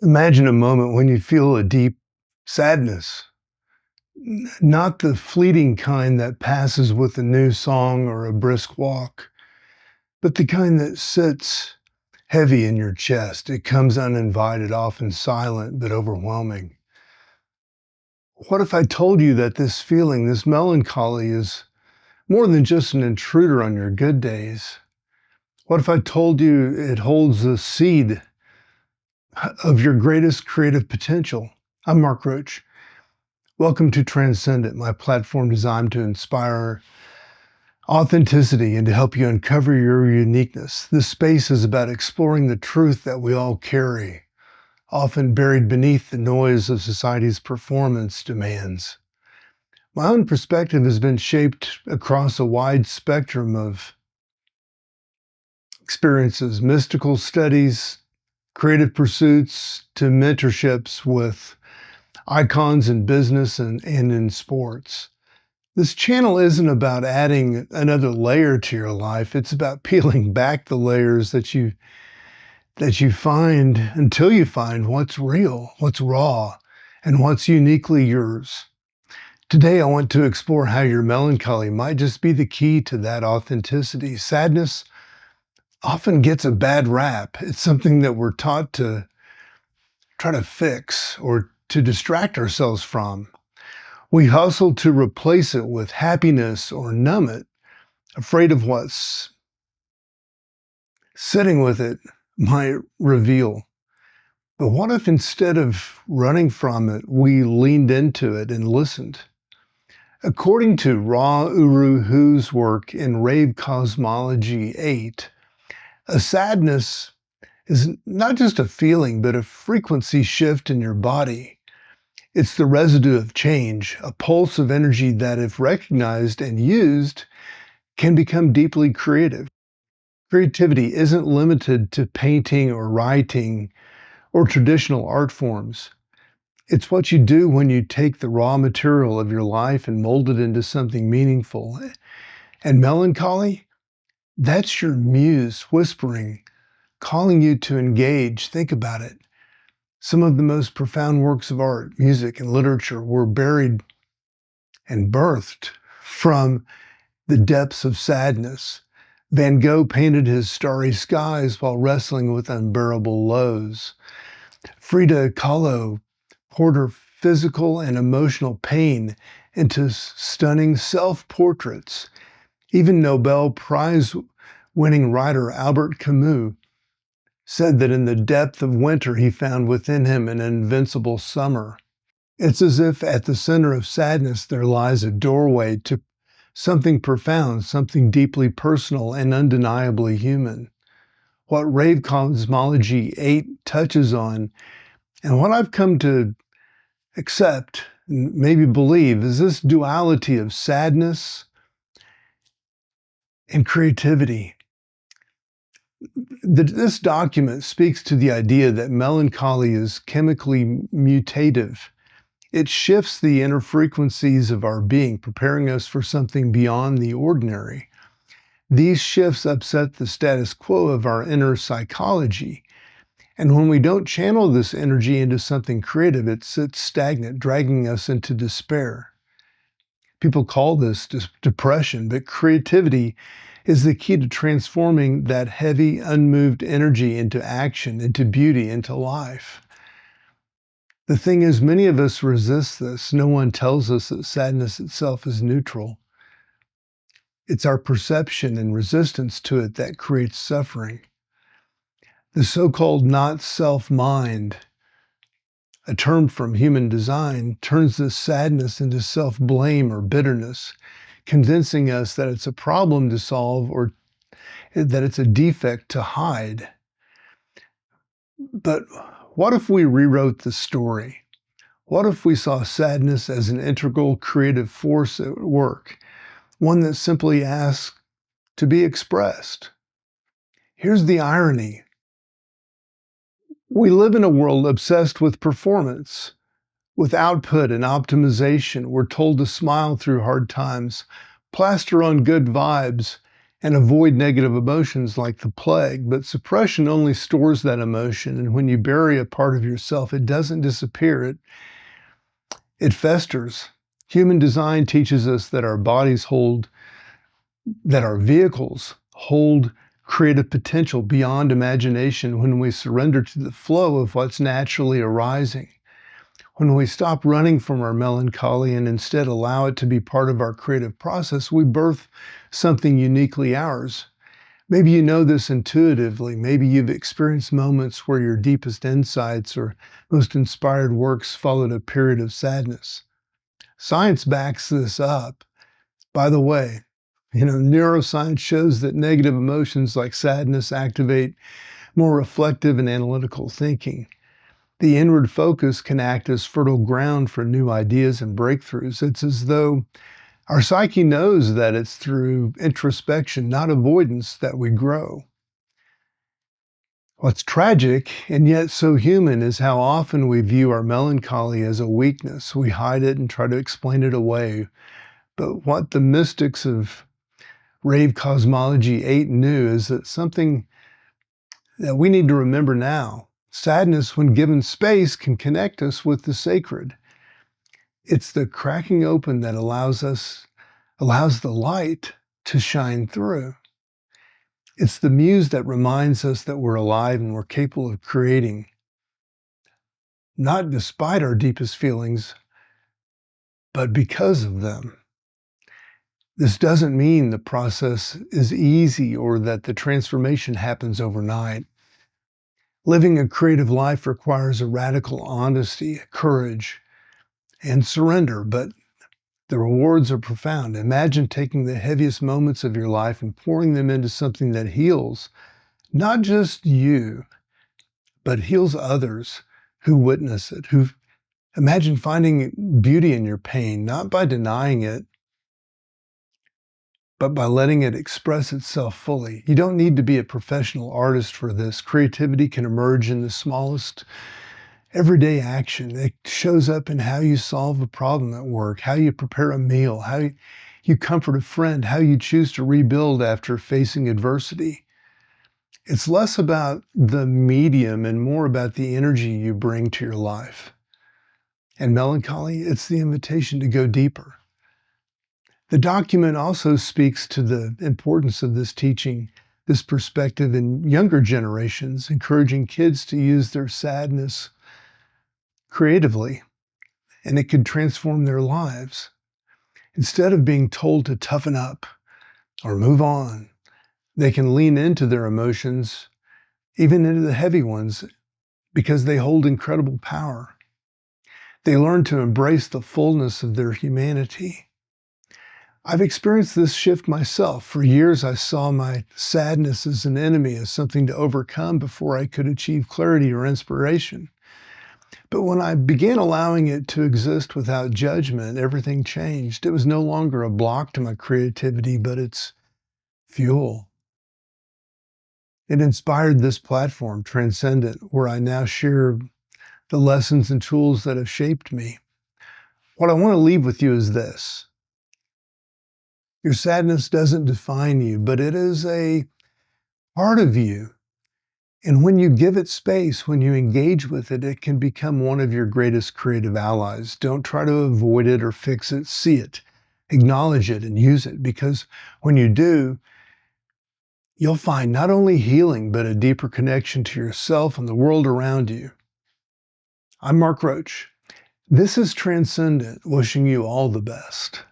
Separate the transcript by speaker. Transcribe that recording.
Speaker 1: Imagine a moment when you feel a deep sadness, not the fleeting kind that passes with a new song or a brisk walk, but the kind that sits heavy in your chest. It comes uninvited, often silent, but overwhelming. What if I told you that this feeling, this melancholy, is more than just an intruder on your good days? What if I told you it holds the seed of your greatest creative potential? I'm Mark Roach. Welcome to Transcendent, my platform designed to inspire authenticity and to help you uncover your uniqueness. This space is about exploring the truth that we all carry, often buried beneath the noise of society's performance demands. My own perspective has been shaped across a wide spectrum of experiences, mystical studies, creative pursuits, to mentorships with icons in business and in sports. This channel isn't about adding another layer to your life. It's about peeling back the layers that you find until you find what's real, what's raw, and what's uniquely yours. Today, I want to explore how your melancholy might just be the key to that authenticity. Sadness often gets a bad rap. It's something that we're taught to try to fix or to distract ourselves from. We hustle to replace it with happiness or numb it, afraid of what's sitting with it might reveal. But what if instead of running from it, we leaned into it and listened? According to Ra Uru Hu's work in Rave Cosmology VIII, a sadness is not just a feeling, but a frequency shift in your body. It's the residue of change, a pulse of energy that, if recognized and used, can become deeply creative. Creativity isn't limited to painting or writing or traditional art forms. It's what you do when you take the raw material of your life and mold it into something meaningful. And melancholy, that's your muse whispering, calling you to engage. Think about it. Some of the most profound works of art, music, and literature were buried and birthed from the depths of sadness. Van Gogh painted his starry skies while wrestling with unbearable lows. Frida Kahlo poured her physical and emotional pain into stunning self-portraits. Even Nobel Prize-winning writer Albert Camus said that in the depth of winter he found within him an invincible summer. It's as if at the center of sadness there lies a doorway to something profound, something deeply personal and undeniably human. What Rave Cosmology VIII touches on, and what I've come to accept, and maybe believe, is this duality of sadness and creativity. This document speaks to the idea that melancholy is chemically mutative. It shifts the inner frequencies of our being, preparing us for something beyond the ordinary. These shifts upset the status quo of our inner psychology. And when we don't channel this energy into something creative, it sits stagnant, dragging us into despair. People call this depression, but creativity is the key to transforming that heavy, unmoved energy into action, into beauty, into life. The thing is, many of us resist this. No one tells us that sadness itself is neutral. It's our perception and resistance to it that creates suffering. The so-called not-self mind, a term from human design, turns this sadness into self-blame or bitterness, convincing us that it's a problem to solve or that it's a defect to hide. But what if we rewrote the story? What if we saw sadness as an integral creative force at work, one that simply asks to be expressed? Here's the irony. We live in a world obsessed with performance, with output and optimization. We're told to smile through hard times, plaster on good vibes, and avoid negative emotions like the plague. But suppression only stores that emotion, and when you bury a part of yourself, it doesn't disappear, it festers. Human design teaches us that our bodies hold, that our vehicles hold creative potential beyond imagination when we surrender to the flow of what's naturally arising. When we stop running from our melancholy and instead allow it to be part of our creative process, we birth something uniquely ours. Maybe you know this intuitively. Maybe you've experienced moments where your deepest insights or most inspired works followed a period of sadness. Science backs this up. By the way, neuroscience shows that negative emotions like sadness activate more reflective and analytical thinking. The inward focus can act as fertile ground for new ideas and breakthroughs. It's as though our psyche knows that it's through introspection, not avoidance, that we grow. What's tragic and yet so human is how often we view our melancholy as a weakness. We hide it and try to explain it away. But what the mystics of Rave Cosmology VIII knew is that something that we need to remember now. Sadness, when given space, can connect us with the sacred. It's the cracking open that allows the light to shine through. It's the muse that reminds us that we're alive and we're capable of creating, not despite our deepest feelings, but because of them. This doesn't mean the process is easy or that the transformation happens overnight. Living a creative life requires a radical honesty, courage, and surrender, but the rewards are profound. Imagine taking the heaviest moments of your life and pouring them into something that heals, not just you, but heals others who witness it. Imagine finding beauty in your pain, not by denying it, but by letting it express itself fully. You don't need to be a professional artist for this. Creativity can emerge in the smallest everyday action. It shows up in how you solve a problem at work, how you prepare a meal, how you comfort a friend, how you choose to rebuild after facing adversity. It's less about the medium and more about the energy you bring to your life. And melancholy, it's the invitation to go deeper. The document also speaks to the importance of this teaching, this perspective in younger generations, encouraging kids to use their sadness creatively, and it could transform their lives. Instead of being told to toughen up or move on, they can lean into their emotions, even into the heavy ones, because they hold incredible power. They learn to embrace the fullness of their humanity. I've experienced this shift myself. For years, I saw my sadness as an enemy, as something to overcome before I could achieve clarity or inspiration. But when I began allowing it to exist without judgment, everything changed. It was no longer a block to my creativity, but its fuel. It inspired this platform, Transcendent, where I now share the lessons and tools that have shaped me. What I want to leave with you is this. Your sadness doesn't define you, but it is a part of you. And when you give it space, when you engage with it, it can become one of your greatest creative allies. Don't try to avoid it or fix it. See it, acknowledge it, and use it. Because when you do, you'll find not only healing, but a deeper connection to yourself and the world around you. I'm Mark Roach. This is Transcendent, wishing you all the best.